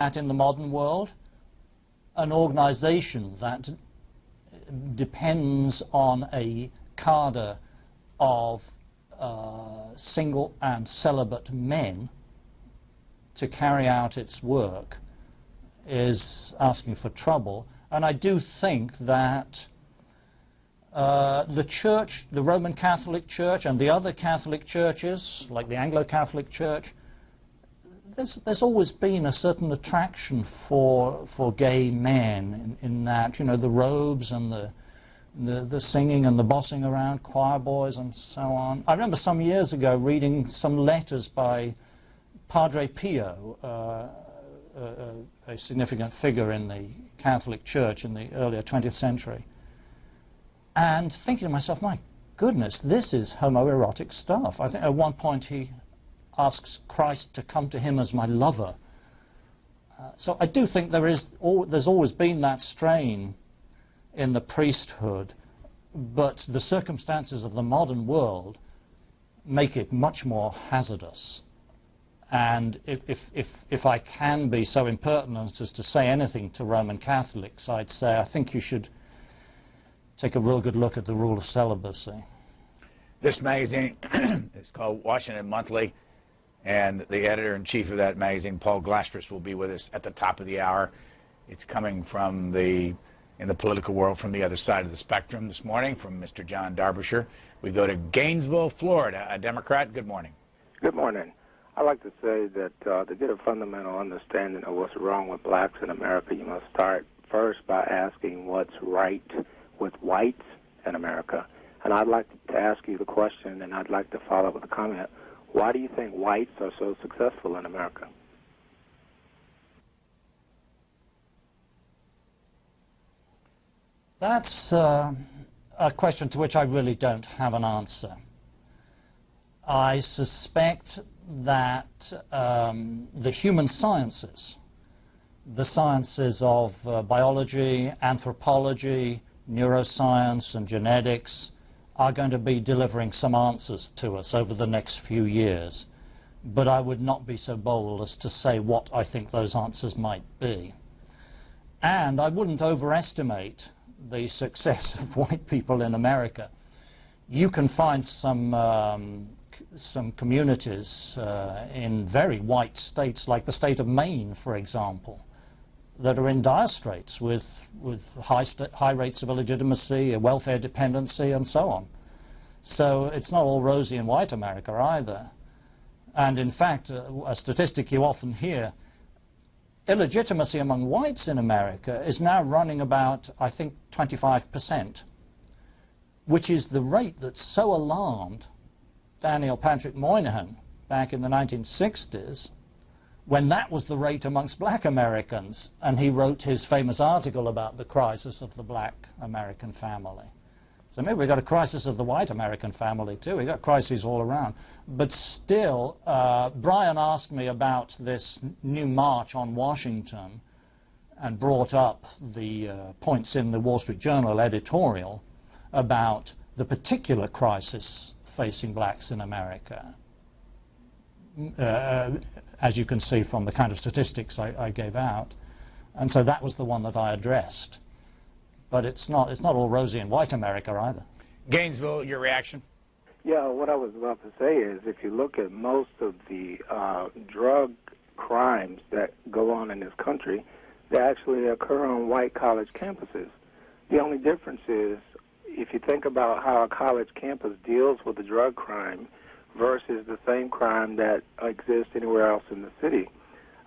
that in the modern world, an organization that depends on a cadre of single and celibate men to carry out its work is asking for trouble. And I do think that the Church, the Roman Catholic Church and the other Catholic churches, like the Anglo-Catholic Church, there's always been a certain attraction for gay men in that, you know, the robes and the singing and the bossing around, choir boys and so on. I remember some years ago reading some letters by Padre Pio, a significant figure in the Catholic Church in the earlier 20th century, and thinking to myself, my goodness, this is homoerotic stuff. I think at one point he asks Christ to come to him as my lover. So I do think there's always been that strain in the priesthood, but the circumstances of the modern world make it much more hazardous. And if I can be so impertinent as to say anything to Roman Catholics, I'd say I think you should take a real good look at the rule of celibacy. This magazine is called Washington Monthly, and the editor-in-chief of that magazine, Paul Glastrus, will be with us at the top of the hour. It's coming from in the political world from the other side of the spectrum this morning, from Mr. John Derbyshire. We go to Gainesville, Florida. A Democrat, good morning. Good morning. I'd like to say that to get a fundamental understanding of what's wrong with blacks in America, you must start first by asking what's right with whites in America. And I'd like to ask you the question, and I'd like to follow up with a comment. Why do you think whites are so successful in America? That's a question to which I really don't have an answer. I suspect that the human sciences, the sciences of biology, anthropology, neuroscience and genetics are going to be delivering some answers to us over the next few years. But I would not be so bold as to say what I think those answers might be. And I wouldn't overestimate the success of white people in America. You can find some communities in very white states, like the state of Maine, for example, that are in dire straits with high rates of illegitimacy, welfare dependency, and so on. So it's not all rosy in white America either. And in fact, a statistic you often hear, illegitimacy among whites in America is now running about, I think, 25%, which is the rate that so alarmed Daniel Patrick Moynihan back in the 1960s, when that was the rate amongst black Americans, and he wrote his famous article about the crisis of the black American family. So maybe we've got a crisis of the white American family too. We've got crises all around. But still, Brian asked me about this new march on Washington and brought up the points in the Wall Street Journal editorial about the particular crisis facing blacks in America. As you can see from the kind of statistics I gave out. And so that was the one that I addressed. But it's not all rosy in white America either. Gainesville, your reaction? Yeah, what I was about to say is if you look at most of the drug crimes that go on in this country, they actually occur on white college campuses. The only difference is if you think about how a college campus deals with a drug crime versus the same crime that exists anywhere else in the city.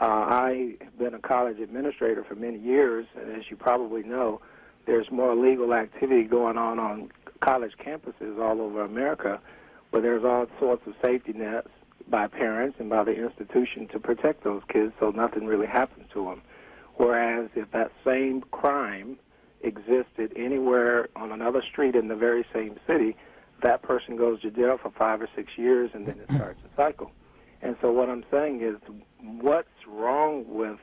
I have been a college administrator for many years, and as you probably know, there's more illegal activity going on college campuses all over America, where there's all sorts of safety nets by parents and by the institution to protect those kids so nothing really happens to them. Whereas if that same crime existed anywhere on another street in the very same city, that person goes to jail for 5 or 6 years, and then it starts a cycle. And so what I'm saying is what's wrong with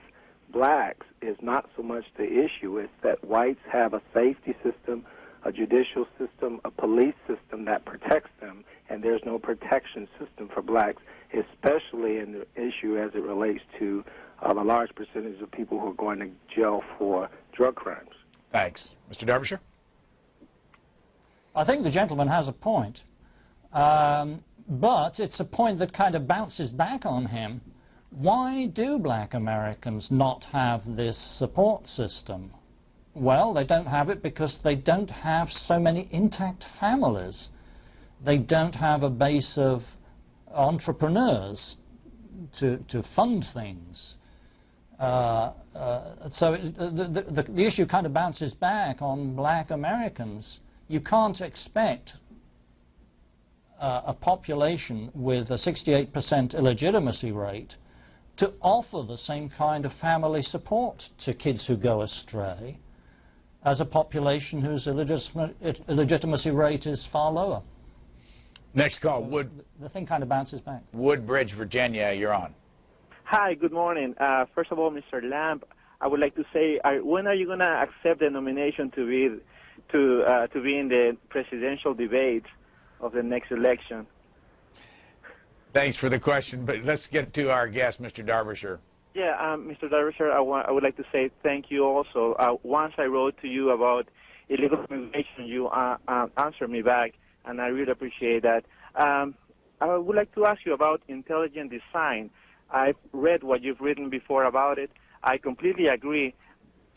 blacks is not so much the issue. It's that whites have a safety system, a judicial system, a police system that protects them, and there's no protection system for blacks, especially in the issue as it relates to a large percentage of people who are going to jail for drug crimes. Thanks. Mr. Derbyshire? I think the gentleman has a point, but it's a point that kind of bounces back on him. Why do black Americans not have this support system? Well, they don't have it because they don't have so many intact families. They don't have a base of entrepreneurs to fund things. So the issue kind of bounces back on black Americans. You can't expect a population with a 68% illegitimacy rate to offer the same kind of family support to kids who go astray as a population whose illegitimacy rate is far lower. Next call, So the thing kind of bounces back. Woodbridge, Virginia, you're on. Hi, good morning. First of all, Mr. Lamb, I would like to say, when are you going to accept the nomination to be in the presidential debate of the next election? Thanks for the question, but let's get to our guest, Mr. Derbyshire. Yeah, Mr. Derbyshire, I would like to say thank you also. Once I wrote to you about illegal immigration, you answered me back, and I really appreciate that. I would like to ask you about intelligent design. I've read what you've written before about it. I completely agree.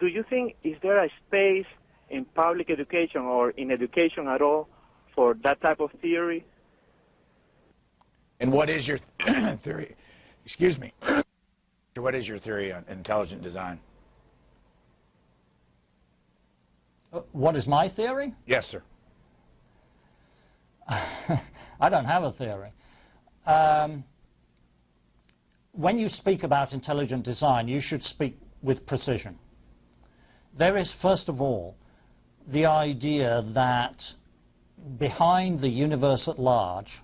Do you think, is there a space in public education or in education at all for that type of theory? And what is your theory? Excuse me. What is your theory on intelligent design? What is my theory? Yes, sir. I don't have a theory. When you speak about intelligent design, you should speak with precision. There is, first of all, the idea that behind the universe at large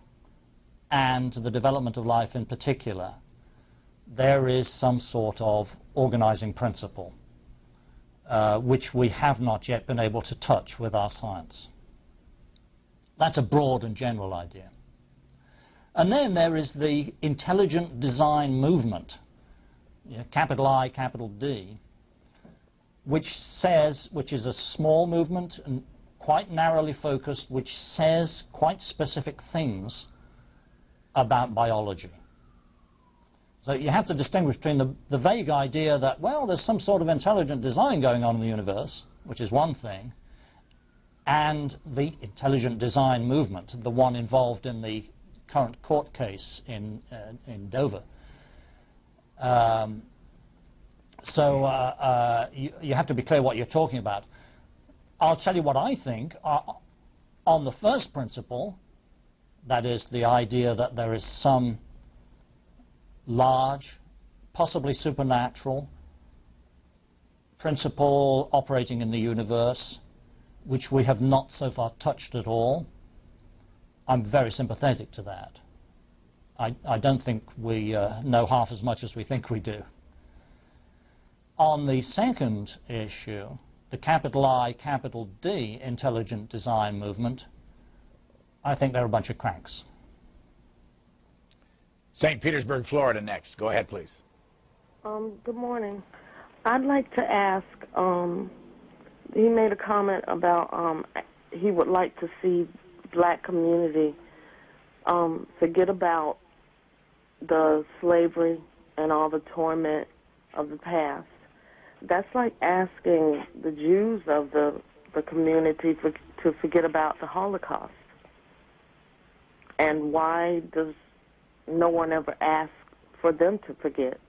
and the development of life in particular, there is some sort of organizing principle which we have not yet been able to touch with our science. That's a broad and general idea. And then there is the intelligent design movement, capital I, capital D, which is a small movement and quite narrowly focused, which says quite specific things about biology. So you have to distinguish between the vague idea that, well, there's some sort of intelligent design going on in the universe, which is one thing, and the intelligent design movement, the one involved in the current court case in Dover. You have to be clear what you're talking about. I'll tell you what I think. On the first principle, that is the idea that there is some large, possibly supernatural principle operating in the universe, which we have not so far touched at all. I'm very sympathetic to that. I don't think we know half as much as we think we do. On the second issue, the capital I, capital D intelligent design movement, I think they're a bunch of cranks. St. Petersburg, Florida next. Go ahead, please. Good morning. I'd like to ask, he made a comment about he would like to see black community forget about the slavery and all the torment of the past. That's like asking the Jews of the community to forget about the Holocaust. And why does no one ever ask for them to forget?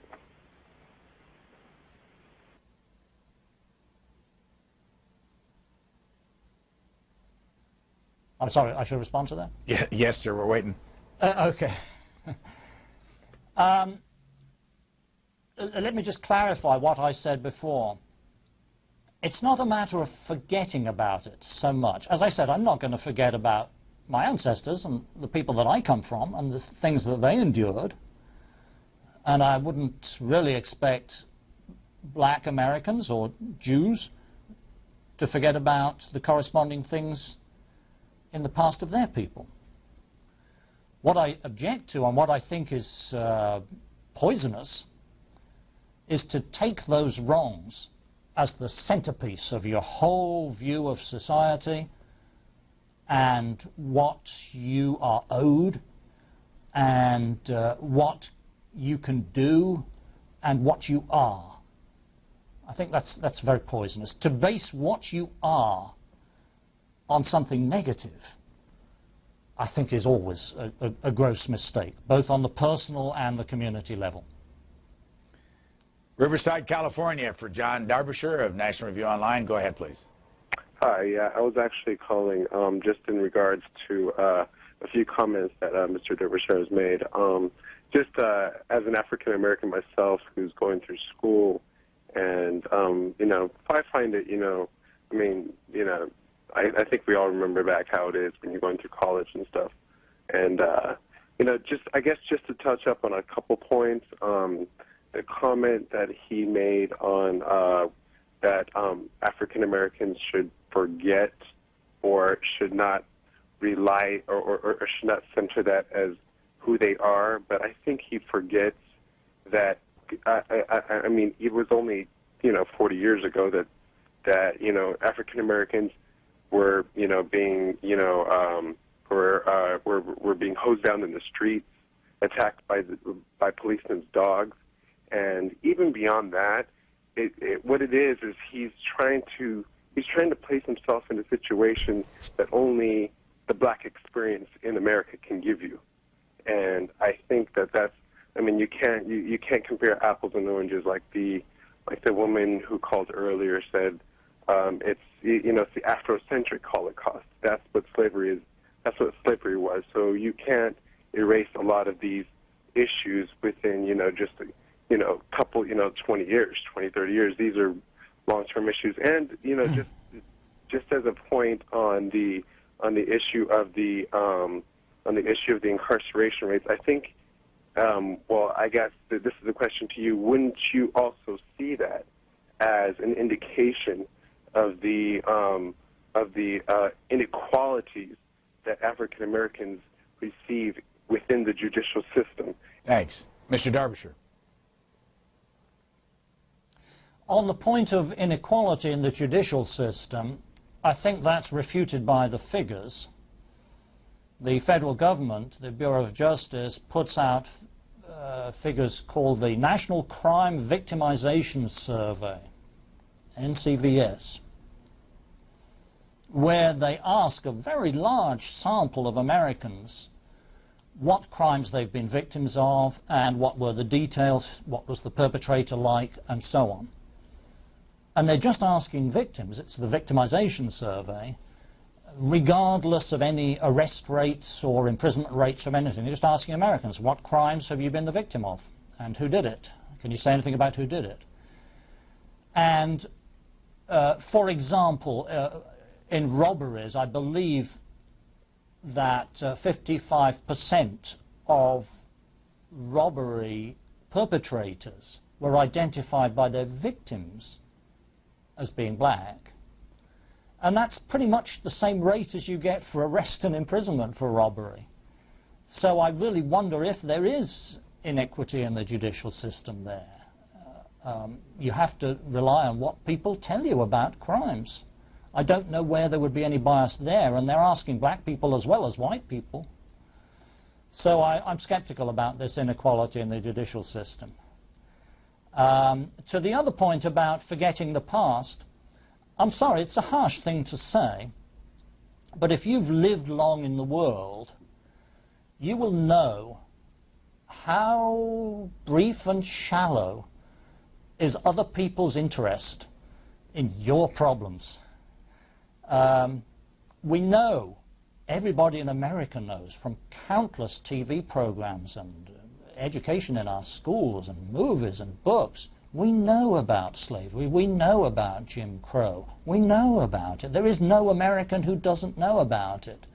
I'm sorry, I should respond to that? Yeah, yes, sir, we're waiting. Okay. Let me just clarify what I said before. It's not a matter of forgetting about it so much. As I said, I'm not going to forget about my ancestors and the people that I come from and the things that they endured. And I wouldn't really expect black Americans or Jews to forget about the corresponding things in the past of their people. What I object to and what I think is poisonous is to take those wrongs as the centerpiece of your whole view of society and what you are owed and what you can do and what you are. I think that's very poisonous. To base what you are on something negative, I think, is always a gross mistake, both on the personal and the community level. Riverside, California, for John Derbyshire of National Review Online. Go ahead, please. Hi, yeah, I was actually calling just in regards to a few comments that Mr. Derbyshire has made. Just as an African-American myself who's going through school, and, you know, I find it, you know, I mean, you know, I think we all remember back how it is when you're going through college and stuff. And, you know, just, I guess just to touch up on a couple points, the comment that he made on that African Americans should forget or should not rely or should not center that as who they are, but I think he forgets that, I mean, it was only, you know, 40 years ago that you know, African Americans were, you know, being, you know, were being hosed down in the streets, attacked by policemen's dogs. And even beyond that, what it is he's trying to place himself in a situation that only the black experience in America can give you. And I think that's, I mean, you can't compare apples and oranges like the woman who called earlier said. It's, you know, it's the Afrocentric Holocaust. That's what slavery is. That's what slavery was. So you can't erase a lot of these issues within, you know, just you know, couple, you know, 20 years, 20, 30 years. These are long-term issues. And, you know, just as a point on the issue of the incarceration rates, I think, well, I guess this is a question to you. Wouldn't you also see that as an indication of the inequalities that African Americans receive within the judicial system? Thanks. Mr. Derbyshire. On the point of inequality in the judicial system, I think that's refuted by the figures. The federal government, the Bureau of Justice, puts out figures called the National Crime Victimization Survey, NCVS, where they ask a very large sample of Americans what crimes they've been victims of and what were the details, what was the perpetrator like, and so on. And they're just asking victims, it's the victimization survey, regardless of any arrest rates or imprisonment rates or anything. They're just asking Americans, what crimes have you been the victim of? And who did it? Can you say anything about who did it? And, for example, in robberies, I believe that 55% of robbery perpetrators were identified by their victims as being black. And that's pretty much the same rate as you get for arrest and imprisonment for robbery. So I really wonder if there is inequity in the judicial system there. You have to rely on what people tell you about crimes. I don't know where there would be any bias there, and they're asking black people as well as white people. So I'm skeptical about this inequality in the judicial system. To the other point about forgetting the past, I'm sorry, it's a harsh thing to say, but if you've lived long in the world, you will know how brief and shallow is other people's interest in your problems. We know, everybody in America knows, from countless TV programs and education in our schools and movies and books, we know about slavery, we know about Jim Crow, we know about it. There is no American who doesn't know about it.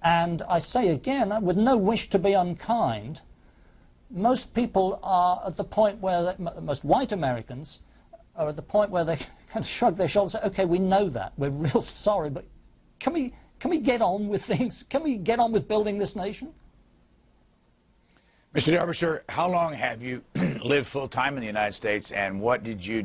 And I say again, with no wish to be unkind, most people are at the point where, most white Americans are at the point where they kind of shrug their shoulders and say, okay, we know that, we're real sorry, but can we get on with things? Can we get on with building this nation? Mr. Derbyshire, how long have you lived full-time in the United States, and what did you